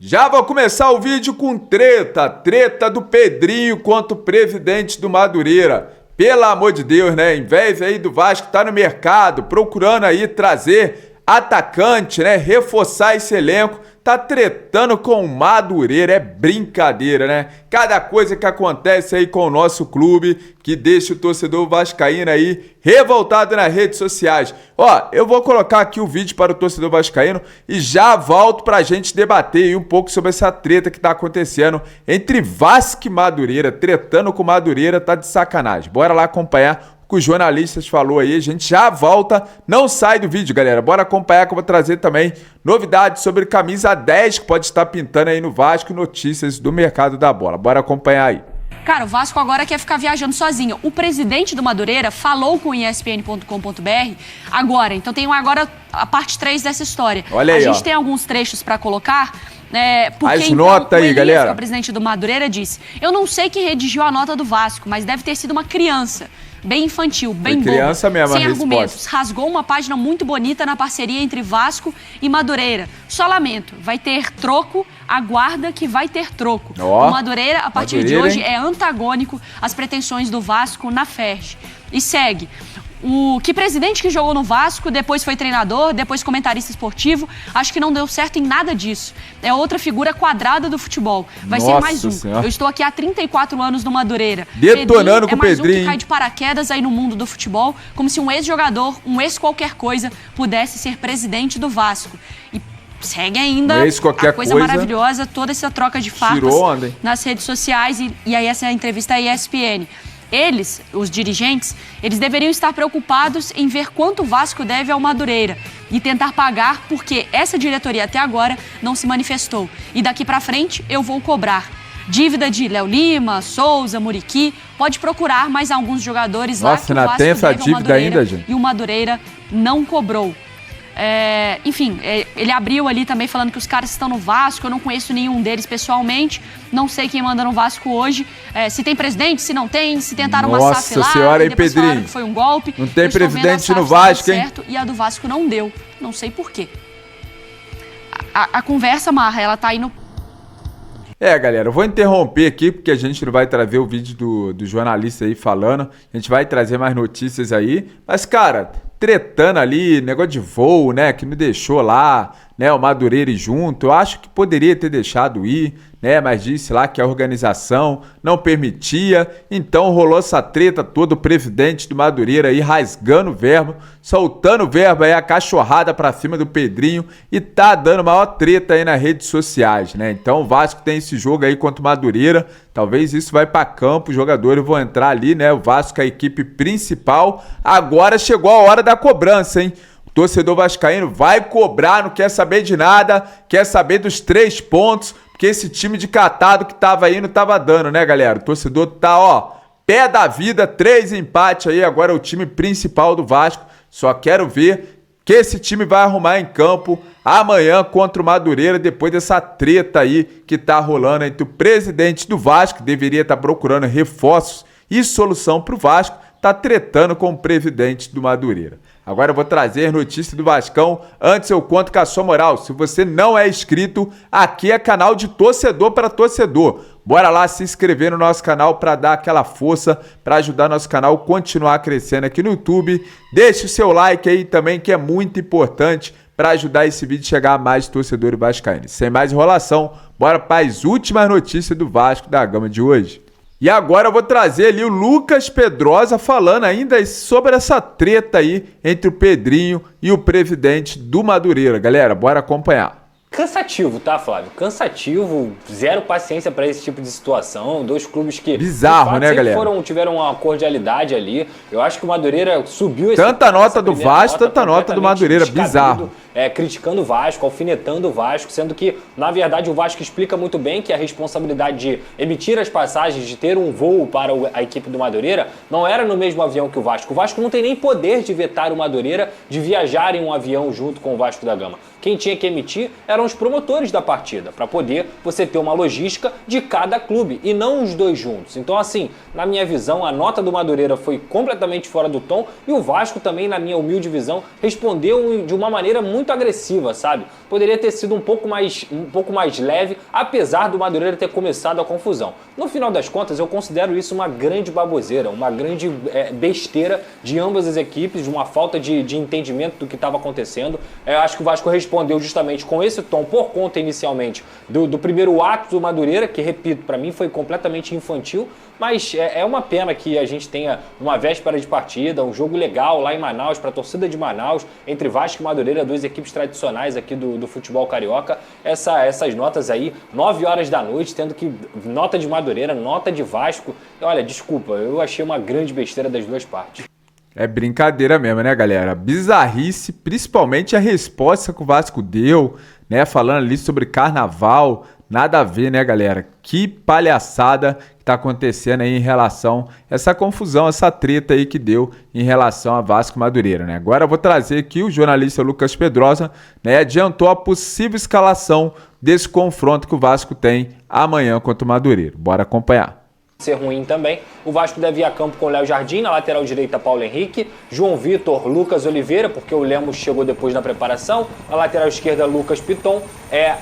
Já vou começar o vídeo com treta do Pedrinho contra o presidente do Madureira. Pelo amor de Deus, né? Em vez aí do Vasco tá no mercado, procurando aí trazer atacante, né? Reforçar esse elenco, tá tretando com o Madureira, é brincadeira, né? Cada coisa que acontece aí com o nosso clube, que deixa o torcedor vascaíno aí revoltado nas redes sociais. Ó, eu vou colocar aqui o vídeo para o torcedor vascaíno e já volto pra gente debater aí um pouco sobre essa treta que tá acontecendo entre Vasco e Madureira, tretando com Madureira, tá de sacanagem. Bora lá acompanhar que os jornalistas falou aí, a gente já volta, não sai do vídeo, galera, bora acompanhar que eu vou trazer também novidades sobre camisa 10 que pode estar pintando aí no Vasco, notícias do mercado da bola, bora acompanhar aí. Cara, o Vasco agora quer ficar viajando sozinho. O presidente do Madureira falou com o ESPN.com.br agora, então tem agora a parte 3 dessa história. Olha aí, a gente tem alguns trechos para colocar. Porque as notas aí, galera. Que é o presidente do Madureira disse: eu não sei quem redigiu a nota do Vasco, mas deve ter sido uma criança. Bem infantil, bem boba, criança mesmo, sem argumentos. Rasgou uma página muito bonita na parceria entre Vasco e Madureira. Só lamento, vai ter troco, aguarda que vai ter troco. O Madureira, a partir de hoje, é antagônico às pretensões do Vasco na FERJ. E segue. O presidente que jogou no Vasco, depois foi treinador, depois comentarista esportivo, acho que não deu certo em nada disso. É outra figura quadrada do futebol. Vai ser mais um. Senhora. Eu estou aqui há 34 anos no Madureira. Detonando com o Pedrinho. Um que cai de paraquedas aí no mundo do futebol, como se um ex-jogador, um ex-qualquer coisa, pudesse ser presidente do Vasco. E segue ainda a coisa maravilhosa, toda essa troca de farpas nas redes sociais e aí essa entrevista à ESPN. Eles, os dirigentes, eles deveriam estar preocupados em ver quanto o Vasco deve ao Madureira e tentar pagar, porque essa diretoria até agora não se manifestou. E daqui pra frente eu vou cobrar. Dívida de Léo Lima, Souza, Muriqui, pode procurar mais alguns jogadores lá que o Vasco deve ao Madureira ainda, gente. E o Madureira não cobrou. Enfim, ele abriu ali também falando que os caras estão no Vasco, eu não conheço nenhum deles pessoalmente, não sei quem manda no Vasco hoje, se tem presidente, se não tem, se tentaram uma SAF lá, senhora, e depois Pedrinho, que foi um golpe. Não tem presidente no Vasco, hein? Certo, e a do Vasco não deu, não sei por quê. A conversa, Marra, ela tá indo... Galera, eu vou interromper aqui porque a gente não vai trazer o vídeo do jornalista aí falando, a gente vai trazer mais notícias aí, mas cara, tretando ali, negócio de voo, né, que não deixou lá, né, o Madureira ir junto, eu acho que poderia ter deixado ir, né, mas disse lá que a organização não permitia, então rolou essa treta toda, o presidente do Madureira aí rasgando verbo, soltando verbo aí, a cachorrada pra cima do Pedrinho e tá dando maior treta aí nas redes sociais, né, então o Vasco tem esse jogo aí contra o Madureira, talvez isso vai pra campo, os jogadores vão entrar ali, né, o Vasco é a equipe principal, agora chegou a hora da cobrança, hein. O torcedor vascaíno vai cobrar, não quer saber de nada, quer saber dos 3 pontos, porque esse time de catado que tava aí não tava dando, né, galera? O torcedor tá, pé da vida, 3 empates aí, agora é o time principal do Vasco. Só quero ver que esse time vai arrumar em campo amanhã contra o Madureira, depois dessa treta aí que tá rolando entre o presidente do Vasco, que deveria estar procurando reforços e solução pro Vasco, tá tretando com o presidente do Madureira. Agora eu vou trazer notícia do Vascão. Antes eu conto com a sua moral. Se você não é inscrito, aqui é canal de torcedor para torcedor. Bora lá se inscrever no nosso canal para dar aquela força, para ajudar nosso canal a continuar crescendo aqui no YouTube. Deixe o seu like aí também, que é muito importante para ajudar esse vídeo a chegar a mais torcedores vascaínos. Sem mais enrolação, bora para as últimas notícias do Vasco da Gama de hoje. E agora eu vou trazer ali o Lucas Pedrosa falando ainda sobre essa treta aí entre o Pedrinho e o presidente do Madureira. Galera, bora acompanhar. Cansativo, tá, Flávio? Cansativo, zero paciência pra esse tipo de situação. 2 clubes que bizarro, né, galera? Tiveram uma cordialidade ali. Eu acho que o Madureira subiu esse. Tanta nota do Vasco, tanta nota do Madureira, bizarro. criticando o Vasco, alfinetando o Vasco, sendo que, na verdade, o Vasco explica muito bem que a responsabilidade de emitir as passagens, de ter um voo para a equipe do Madureira, não era no mesmo avião que o Vasco. O Vasco não tem nem poder de vetar o Madureira de viajar em um avião junto com o Vasco da Gama. Quem tinha que emitir eram os promotores da partida, para poder você ter uma logística de cada clube e não os dois juntos. Então, assim, na minha visão, a nota do Madureira foi completamente fora do tom e o Vasco também, na minha humilde visão, respondeu de uma maneira muito agressiva, sabe? Poderia ter sido um pouco mais leve, apesar do Madureira ter começado a confusão. No final das contas, eu considero isso uma grande baboseira, uma grande besteira de ambas as equipes, de uma falta de entendimento do que estava acontecendo. Eu acho que o Vasco respondeu justamente com esse tom, por conta inicialmente do primeiro ato do Madureira, que, repito, para mim foi completamente infantil, mas é uma pena que a gente tenha uma véspera de partida, um jogo legal lá em Manaus, para a torcida de Manaus, entre Vasco e Madureira, duas equipes tradicionais aqui do futebol carioca, essas notas aí, 9 horas da noite, tendo que nota de Madureira, nota de Vasco. Olha, desculpa, eu achei uma grande besteira das duas partes. É brincadeira mesmo, né, galera? Bizarrice, principalmente a resposta que o Vasco deu, né? Falando ali sobre carnaval, nada a ver, né, galera? Que palhaçada que tá acontecendo aí em relação a essa confusão, essa treta aí que deu em relação a Vasco e Madureira, né? Agora eu vou trazer aqui o jornalista Lucas Pedrosa, né? Adiantou a possível escalação desse confronto que o Vasco tem amanhã contra o Madureira. Bora acompanhar. Ser ruim também. O Vasco deve ir a campo com o Léo Jardim, na lateral direita Paulo Henrique, João Vitor, Lucas Oliveira, porque o Lemos chegou depois na preparação, na lateral esquerda Lucas Piton,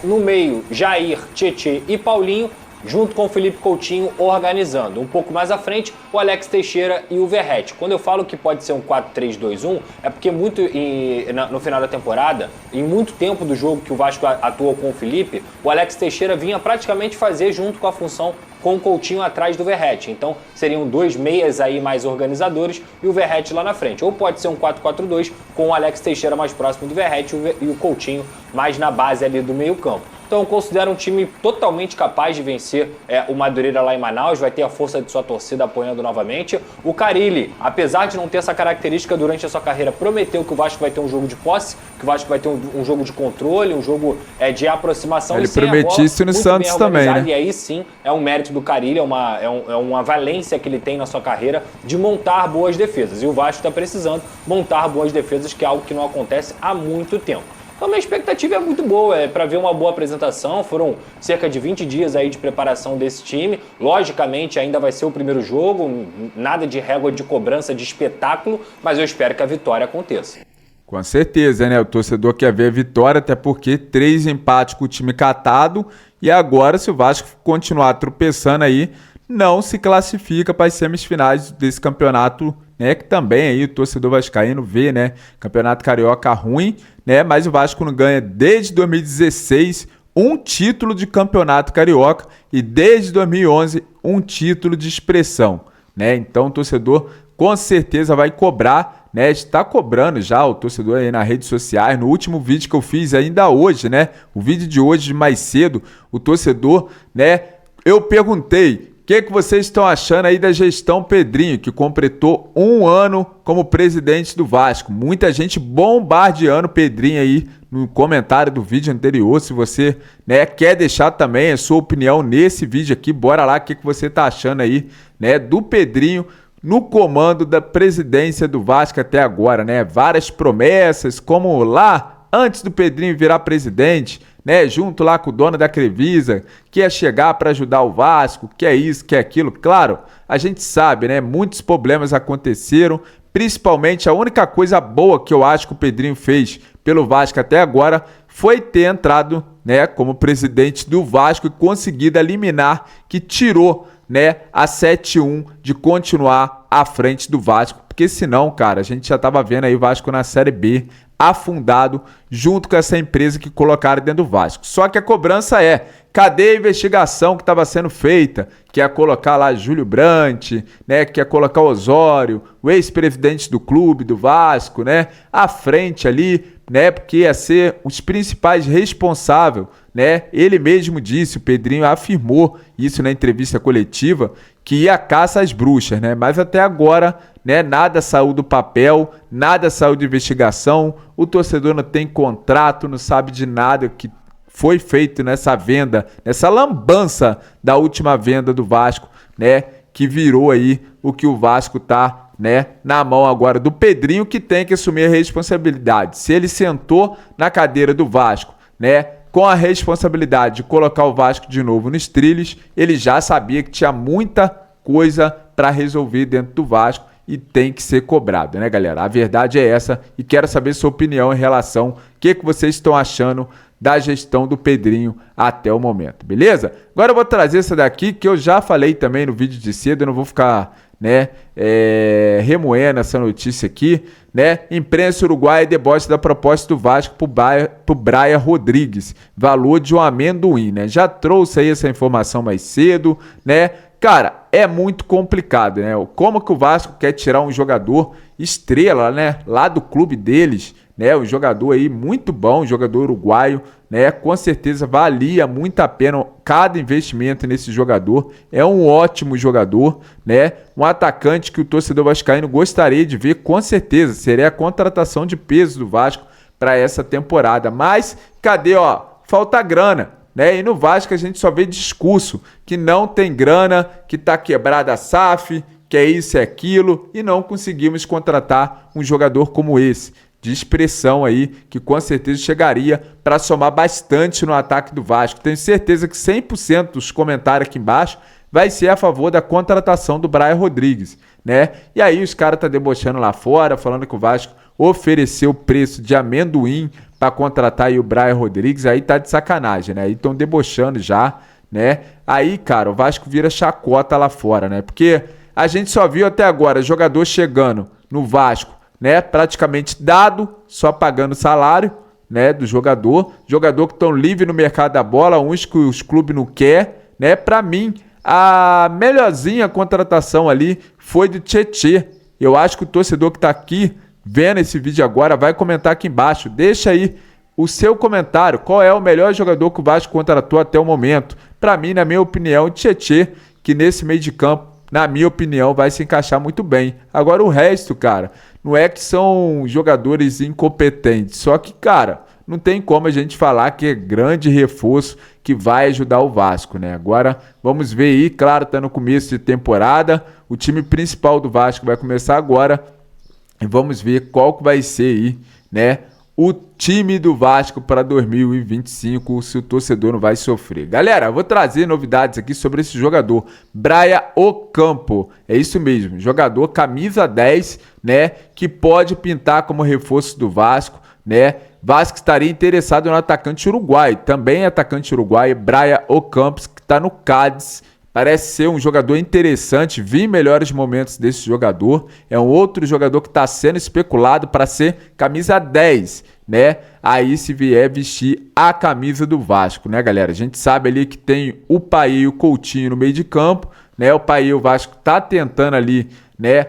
no meio Jair, Tietê e Paulinho, junto com o Felipe Coutinho organizando. Um pouco mais à frente, o Alex Teixeira e o Verratti. Quando eu falo que pode ser um 4-3-2-1, é porque no final da temporada, em muito tempo do jogo que o Vasco atuou com o Felipe, o Alex Teixeira vinha praticamente fazer junto com a função com o Coutinho atrás do Verratti. Então, seriam dois meias aí mais organizadores e o Verratti lá na frente. Ou pode ser um 4-4-2 com o Alex Teixeira mais próximo do Verratti e o Coutinho mais na base ali do meio campo. Então eu considero um time totalmente capaz de vencer o Madureira lá em Manaus, vai ter a força de sua torcida apoiando novamente. O Carille, apesar de não ter essa característica durante a sua carreira, prometeu que o Vasco vai ter um jogo de posse, que o Vasco vai ter um jogo de controle, um jogo de aproximação. Ele prometiu isso no Santos também, né? E aí sim, é um mérito do Carille, é uma valência que ele tem na sua carreira de montar boas defesas. E o Vasco está precisando montar boas defesas, que é algo que não acontece há muito tempo. Então, minha expectativa é muito boa, para ver uma boa apresentação. Foram cerca de 20 dias aí de preparação desse time. Logicamente, ainda vai ser o primeiro jogo, nada de régua de cobrança, de espetáculo, mas eu espero que a vitória aconteça. Com certeza, né? O torcedor quer ver a vitória, até porque 3 empates com o time catado. E agora, se o Vasco continuar tropeçando aí, não se classifica para as semifinais desse campeonato, né? Que também aí o torcedor vascaíno vê, né? Campeonato carioca ruim, né? Mas o Vasco não ganha desde 2016 um título de campeonato carioca e desde 2011 um título de expressão, né? Então o torcedor com certeza vai cobrar, né? Está cobrando já o torcedor aí nas redes sociais. No último vídeo que eu fiz ainda hoje, né? O vídeo de hoje, de mais cedo, o torcedor, né? Eu perguntei: o que vocês estão achando aí da gestão Pedrinho, que completou 1 ano como presidente do Vasco? Muita gente bombardeando o Pedrinho aí no comentário do vídeo anterior. Se você, né, quer deixar também a sua opinião nesse vídeo aqui, bora lá, o que você tá achando aí, né, do Pedrinho no comando da presidência do Vasco até agora, né? Várias promessas, como lá antes do Pedrinho virar presidente, né, junto lá com o dono da Crevisa, que ia chegar para ajudar o Vasco, que é isso, que é aquilo. Claro, a gente sabe, né, muitos problemas aconteceram, principalmente a única coisa boa que eu acho que o Pedrinho fez pelo Vasco até agora foi ter entrado, né, como presidente do Vasco e conseguido eliminar, que tirou, né, a 7-1 de continuar à frente do Vasco, porque senão, cara, a gente já tava vendo aí o Vasco na Série B, afundado, junto com essa empresa que colocaram dentro do Vasco. Só que a cobrança cadê a investigação que estava sendo feita? Que ia colocar lá Júlio Brandt, né? Que ia colocar o Osório, o ex-presidente do clube, do Vasco, né? À frente ali, né? Porque ia ser os principais responsáveis, né? Ele mesmo disse, o Pedrinho afirmou isso na entrevista coletiva, que ia caça às bruxas, né? Mas até agora, né, nada saiu do papel, nada saiu de investigação, o torcedor não tem contrato, não sabe de nada que foi feito nessa venda, nessa lambança da última venda do Vasco, né? Que virou aí o que o Vasco tá, né, na mão agora do Pedrinho, que tem que assumir a responsabilidade. Se ele sentou na cadeira do Vasco, né, com a responsabilidade de colocar o Vasco de novo nos trilhos, ele já sabia que tinha muita coisa para resolver dentro do Vasco e tem que ser cobrado, né, galera? A verdade é essa e quero saber sua opinião em relação ao que vocês estão achando da gestão do Pedrinho até o momento, beleza? Agora eu vou trazer essa daqui que eu já falei também no vídeo de cedo, eu não vou ficar, né, remoendo essa notícia aqui, né? Imprensa uruguaia deboche da proposta do Vasco pro Brian Rodrigues, valor de um amendoim, né? Já trouxe aí essa informação mais cedo, né? Cara, é muito complicado, né? Como que o Vasco quer tirar um jogador estrela, né, lá do clube deles, né? Um jogador aí muito bom, um jogador uruguaio, né? Com certeza valia muito a pena cada investimento nesse jogador. É um ótimo jogador, né? Um atacante que o torcedor vascaíno gostaria de ver, com certeza. Seria a contratação de peso do Vasco para essa temporada. Mas cadê, ó? Falta grana, né? E no Vasco a gente só vê discurso que não tem grana, que tá quebrada a SAF, que é isso, é aquilo, e não conseguimos contratar um jogador como esse, de expressão aí, que com certeza chegaria para somar bastante no ataque do Vasco. Tenho certeza que 100% dos comentários aqui embaixo vai ser a favor da contratação do Brian Rodrigues, né? E aí os caras tá debochando lá fora, falando que o Vasco ofereceu o preço de amendoim para contratar aí o Brian Rodrigues, aí tá de sacanagem, né? Aí estão debochando já, né? Aí, cara, o Vasco vira chacota lá fora, né? Porque a gente só viu até agora jogador chegando no Vasco, né, praticamente dado, só pagando salário, né, do jogador que estão livre no mercado da bola, uns que os clubes não querem, né? Para mim, a melhorzinha contratação ali foi do Tietê. Eu acho que o torcedor que tá aqui vendo esse vídeo agora vai comentar aqui embaixo. Deixa aí o seu comentário. Qual é o melhor jogador que o Vasco contratou até o momento? Para mim, na minha opinião, o Tietê, que nesse meio de campo, na minha opinião, vai se encaixar muito bem. Agora o resto, cara, não é que são jogadores incompetentes, só que, cara, não tem como a gente falar que é grande reforço que vai ajudar o Vasco, né? Agora, vamos ver aí, claro, tá no começo de temporada, o time principal do Vasco vai começar agora e vamos ver qual que vai ser aí, né, o time do Vasco para 2025, se o torcedor não vai sofrer. Galera, eu vou trazer novidades aqui sobre esse jogador, Brian Ocampo. É isso mesmo, jogador camisa 10, né, que pode pintar como reforço do Vasco, né? Vasco estaria interessado no atacante uruguaio, também atacante uruguaio, Brian Ocampo, que está no Cádiz. Parece ser um jogador interessante, vi melhores momentos desse jogador. É um outro jogador que está sendo especulado para ser camisa 10, né? Aí se vier vestir a camisa do Vasco, né, galera? A gente sabe ali que tem o Paí e o Coutinho no meio de campo, né? O Paí e o Vasco tá tentando ali, né,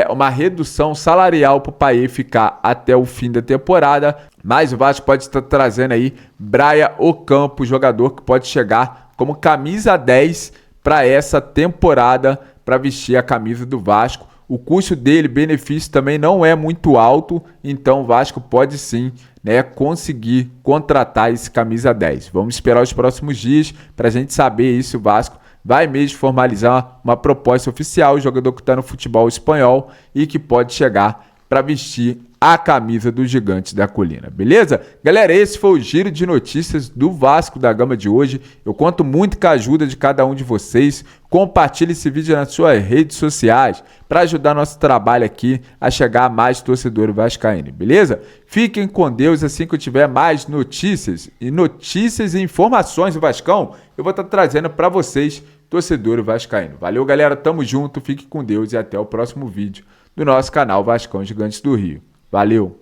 uma redução salarial para o Paí ficar até o fim da temporada. Mas o Vasco pode estar trazendo aí Brian Ocampo, jogador que pode chegar como camisa 10 para essa temporada, para vestir a camisa do Vasco. O custo dele, benefício também não é muito alto, então o Vasco pode sim, né, conseguir contratar esse camisa 10. Vamos esperar os próximos dias para a gente saber isso. O Vasco vai mesmo formalizar uma proposta oficial, o jogador que está no futebol espanhol e que pode chegar para vestir a camisa dos Gigantes da Colina, beleza? Galera, esse foi o giro de notícias do Vasco da Gama de hoje. Eu conto muito com a ajuda de cada um de vocês. Compartilhe esse vídeo nas suas redes sociais para ajudar nosso trabalho aqui a chegar a mais torcedores vascaínos, beleza? Fiquem com Deus. Assim que eu tiver mais notícias e informações do Vascão, eu vou estar trazendo para vocês, torcedores vascaínos. Valeu, galera, tamo junto, fique com Deus e até o próximo vídeo do nosso canal Vascão Gigantes do Rio. Valeu!